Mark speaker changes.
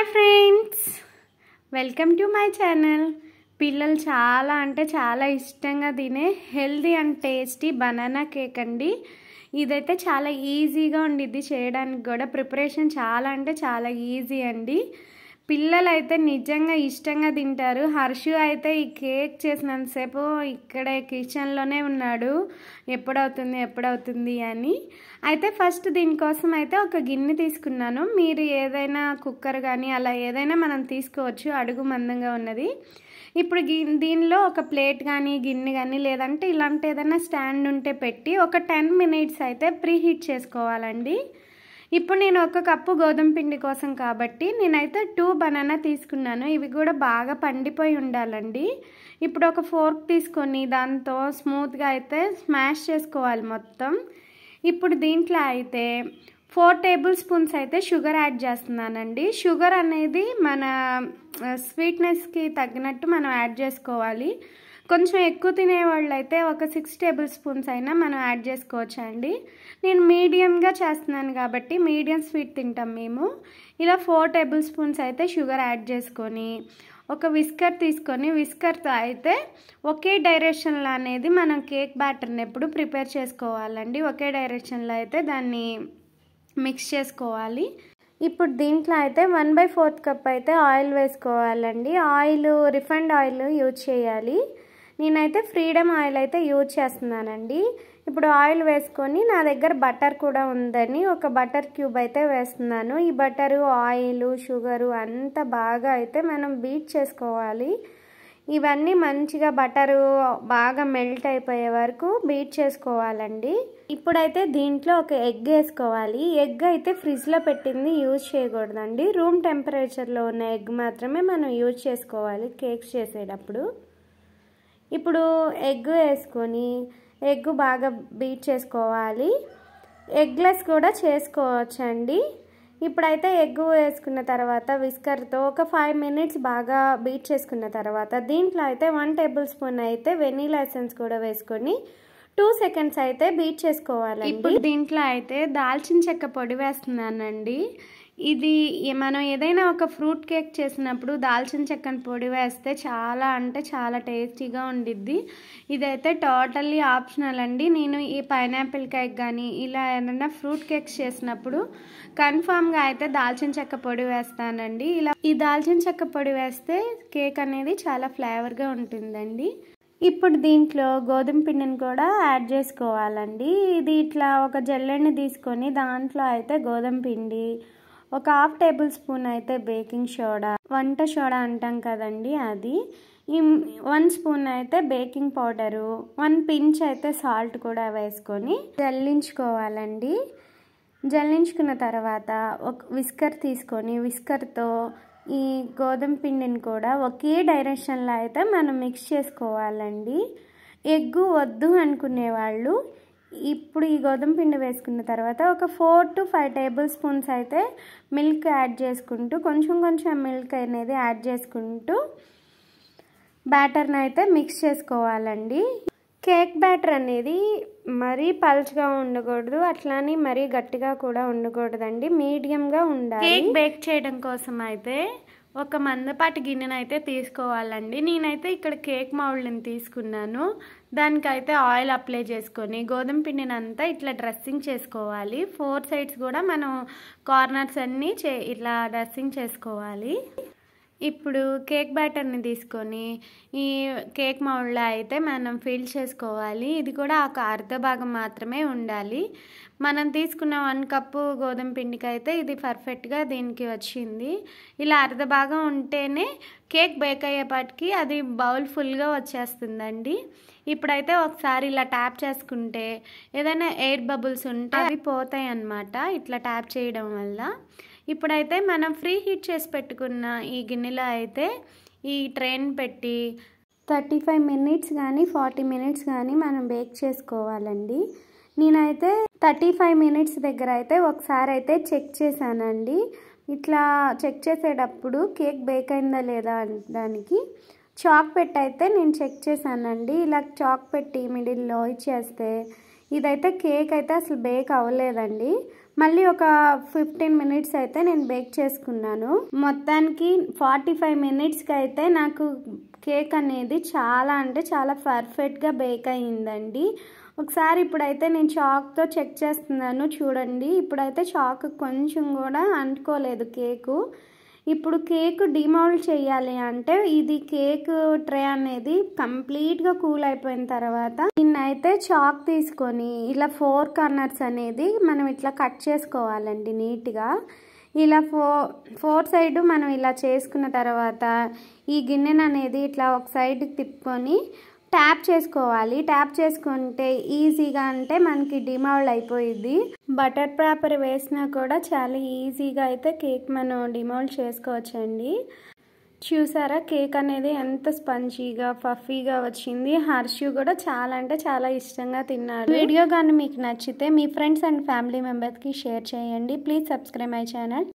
Speaker 1: Hi friends, welcome to my channel. పిల్లలు చాలా అంటే చాలా ఇష్టంగా తినే healthy and tasty banana cake అండి. ఇదైతే చాలా ఈజీగా ఉండిద్ది చేయడానికి కూడా. ప్రిపరేషన్ చాలా అంటే చాలా ఈజీ అండి. పిల్లలు అయితే నిజంగా ఇష్టంగా తింటారు. హర్షు అయితే ఈ కేక్ చేసినంతసేపు ఇక్కడే కిచెన్లోనే ఉన్నాడు, ఎప్పుడవుతుంది అని. అయితే ఫస్ట్ దీనికోసం అయితే ఒక గిన్నె తీసుకున్నాను. మీరు ఏదైనా కుక్కర్ కానీ అలా ఏదైనా మనం తీసుకోవచ్చు, అడుగు మందంగా ఉన్నది. ఇప్పుడు దీనిలో ఒక ప్లేట్ కానీ గిన్నె కానీ లేదంటే ఇలాంటి ఏదైనా స్టాండ్ ఉంటే పెట్టి ఒక 10 minutes అయితే ప్రీ హీట్ చేసుకోవాలండి. ఇప్పుడు నేను ఒక కప్పు గోధుమ పిండి కోసం కాబట్టి నేనైతే 2 బనానా తీసుకున్నాను. ఇవి కూడా బాగా పండిపోయి ఉండాలండి. ఇప్పుడు ఒక ఫోర్క్ తీసుకొని దాంతో స్మూత్గా అయితే స్మాష్ చేసుకోవాలి మొత్తం. ఇప్పుడు దీంట్లో అయితే 4 tablespoons అయితే షుగర్ యాడ్ చేస్తున్నానండి. షుగర్ అనేది మన స్వీట్నెస్కి తగ్గినట్టు మనం యాడ్ చేసుకోవాలి. కొంచెం ఎక్కువ తినేవాళ్ళు అయితే ఒక 6 tablespoons అయినా మనం యాడ్ చేసుకోవచ్చు అండి. నేను మీడియంగా చేస్తున్నాను కాబట్టి మీడియం స్వీట్ తింటాం మేము. ఇలా 4 tablespoons అయితే షుగర్ యాడ్ చేసుకొని ఒక విస్కర్ తీసుకొని విస్కర్తో అయితే ఒకే డైరెక్షన్లో అనేది మనం కేక్ బ్యాటర్ని ఎప్పుడు ప్రిపేర్ చేసుకోవాలండి. ఒకే డైరెక్షన్లో అయితే దాన్ని మిక్స్ చేసుకోవాలి. ఇప్పుడు దీంట్లో అయితే 1/4 కప్ అయితే ఆయిల్ వేసుకోవాలండి. ఆయిల్ రిఫైండ్ ఆయిల్ యూజ్ చేయాలి. నేనైతే ఫ్రీడమ్ ఆయిల్ అయితే యూజ్ చేస్తున్నానండి. ఇప్పుడు ఆయిల్ వేసుకొని నా దగ్గర బటర్ కూడా ఉందని ఒక బటర్ క్యూబ్ అయితే వేస్తున్నాను. ఈ బటరు, ఆయిల్, షుగరు అంతా బాగా అయితే మనం బీట్ చేసుకోవాలి. ఇవన్నీ మంచిగా బటరు బాగా మెల్ట్ అయిపోయే వరకు బీట్ చేసుకోవాలండి. ఇప్పుడైతే దీంట్లో ఒక ఎగ్ వేసుకోవాలి. ఎగ్ అయితే ఫ్రిడ్జ్లో పెట్టింది యూజ్ చేయకూడదండి. రూమ్ టెంపరేచర్లో ఉన్న ఎగ్ మాత్రమే మనం యూజ్ చేసుకోవాలి కేక్స్ చేసేటప్పుడు. ఇప్పుడు ఎగ్ వేసుకొని ఎగ్ బాగా బీట్ చేసుకోవాలి. ఎగ్లెస్ కూడా చేసుకోవచ్చండి. ఇప్పుడైతే ఎగ్ వేసుకున్న తర్వాత విస్కర్తో ఒక 5 minutes బాగా బీట్ చేసుకున్న తర్వాత దీంట్లో అయితే 1 tablespoon అయితే వెనీలా ఎసెన్స్ కూడా వేసుకొని 2 seconds అయితే బీట్ చేసుకోవాలండి. ఇప్పుడు దీంట్లో అయితే దాల్చిన చెక్క పొడి వేస్తున్నానండి. ఇది మనం ఏదైనా ఒక ఫ్రూట్ కేక్ చేసినప్పుడు దాల్చిన చెక్కని పొడి వేస్తే చాలా అంటే చాలా టేస్టీగా ఉండిద్ది. ఇదైతే టోటల్లీ ఆప్షనల్ అండి. నేను ఈ పైనాపిల్ కేక్ కానీ ఇలా ఏదైనా ఫ్రూట్ కేక్స్ చేసినప్పుడు కన్ఫామ్గా అయితే దాల్చిన చెక్క పొడి వేస్తానండి. ఇలా ఈ దాల్చిన చెక్క పొడి వేస్తే కేక్ అనేది చాలా ఫ్లేవర్గా ఉంటుందండి. ఇప్పుడు దీంట్లో గోధుమ పిండిని కూడా యాడ్ చేసుకోవాలండి. ఇది ఇట్లా ఒక జల్లెడని తీసుకొని దాంట్లో అయితే గోధుమ పిండి, ఒక 1/2 tablespoon అయితే బేకింగ్ సోడా, వంట సోడా అంటాం కదండి అది, 1 spoon అయితే బేకింగ్ పౌడరు, 1 pinch అయితే సాల్ట్ కూడా వేసుకొని జల్లించుకోవాలండి. జల్లించుకున్న తర్వాత ఒక విస్కర్ తీసుకొని విస్కర్తో ఈ గోధుమ పిండిని కూడా ఒకే డైరెక్షన్లో అయితే మనం మిక్స్ చేసుకోవాలండి. ఎగ్గు వద్దు అనుకునేవాళ్ళు ఇప్పుడు ఈ గోధుమ పిండి వేసుకున్న తర్వాత ఒక 4 to 5 tablespoons అయితే మిల్క్ యాడ్ చేసుకుంటూ కొంచెం మిల్క్ అనేది యాడ్ చేసుకుంటూ బ్యాటర్ని అయితే మిక్స్ చేసుకోవాలండి. కేక్ బ్యాటర్ అనేది మరీ పల్చగా ఉండకూడదు, అట్లానే మరీ గట్టిగా కూడా ఉండకూడదండి, మీడియంగా ఉండాలి. కేక్ బేక్ చేయడం కోసం అయితే ఒక మందపాటి గిన్నెను అయితే తీసుకోవాలండి. నేనైతే ఇక్కడ కేక్ మౌల్డ్ని తీసుకున్నాను. దానికైతే ఆయిల్ అప్లై చేసుకొని గోధుమ పిండిని అంతా ఇట్లా డ్రెస్సింగ్ చేసుకోవాలి. 4 sides కూడా మనం కార్నర్స్ అన్నీ ఇట్లా డ్రెస్సింగ్ చేసుకోవాలి. ఇప్పుడు కేక్ బ్యాటర్ని తీసుకొని ఈ కేక్ మౌల్డ్లో అయితే మనం ఫిల్ చేసుకోవాలి. ఇది కూడా ఒక అర్ధ భాగం మాత్రమే ఉండాలి. మనం తీసుకున్న 1 కప్పు గోధుమ పిండికి అయితే ఇది పర్ఫెక్ట్గా దీనికి వచ్చింది. ఇలా అర్ధ భాగం ఉంటేనే కేక్ బేక్ అయ్యేపాటికి అది బౌల్ ఫుల్గా వచ్చేస్తుందండి. ఇప్పుడైతే ఒకసారి ఇలా ట్యాప్ చేసుకుంటే ఏదైనా ఎయిర్ బబుల్స్ ఉంటే అవి పోతాయి అన్నమాట ఇట్లా ట్యాప్ చేయడం వల్ల. ఇప్పుడైతే మనం ఫ్రీ హీట్ చేసి పెట్టుకున్న ఈ గిన్నెలో అయితే ఈ ట్రైన్ పెట్టి 35 minutes కానీ 40 minutes కానీ మనం బేక్ చేసుకోవాలండి. నేనైతే 35 minutes దగ్గర అయితే ఒకసారి అయితే చెక్ చేశానండి. ఇట్లా చెక్ చేసేటప్పుడు కేక్ బేక్ అయిందా లేదా దానికి చాక్ పెట్టి అయితే నేను చెక్ చేశానండి. ఇలా చాక్ పెట్టి మిడిల్లో ఇచ్చేస్తే ఇదైతే కేక్ అయితే అసలు బేక్ అవ్వలేదండి. మళ్ళీ ఒక 15 మినిట్స్ అయితే నేను బేక్ చేసుకున్నాను. మొత్తానికి 45 మినిట్స్కి అయితే నాకు కేక్ అనేది చాలా అంటే చాలా పర్ఫెక్ట్గా బేక్ అయ్యిందండి. ఒకసారి ఇప్పుడైతే నేను చాక్తో చెక్ చేస్తున్నాను, చూడండి. ఇప్పుడైతే చాక్ కొంచెం కూడా అంటుకోలేదు కేకు. ఇప్పుడు కేక్ డిమౌల్డ్ చేయాలి అంటే ఇది కేక్ ట్రే అనేది కంప్లీట్గా కూల్ అయిపోయిన తర్వాత దీన్నైతే చాక్ తీసుకొని ఇలా 4 కార్నర్స్ అనేది మనం ఇట్లా కట్ చేసుకోవాలండి నీట్గా. ఇలా ఫోర్ సైడ్ మనం ఇలా చేసుకున్న తర్వాత ఈ గిన్నెను అనేది ఇట్లా ఒక సైడ్కి తిప్పుకొని ట్యాప్ చేసుకోవాలి. ట్యాప్ చేసుకుంటే ఈజీగా అంటే మనకి డిమౌల్డ్ అయిపోయింది. బటర్ పేపర్ వేసినా కూడా చాలా ఈజీగా అయితే కేక్ మనం డిమౌల్డ్ చేసుకోవచ్చండి. చూసారా కేక్ అనేది ఎంత స్పంజీగా పఫీగా వచ్చింది. హర్షు కూడా చాలా అంటే చాలా ఇష్టంగా తిన్నాడు. వీడియో కానీ మీకు నచ్చితే మీ ఫ్రెండ్స్ అండ్ ఫ్యామిలీ మెంబర్స్కి షేర్ చేయండి. Please subscribe my channel.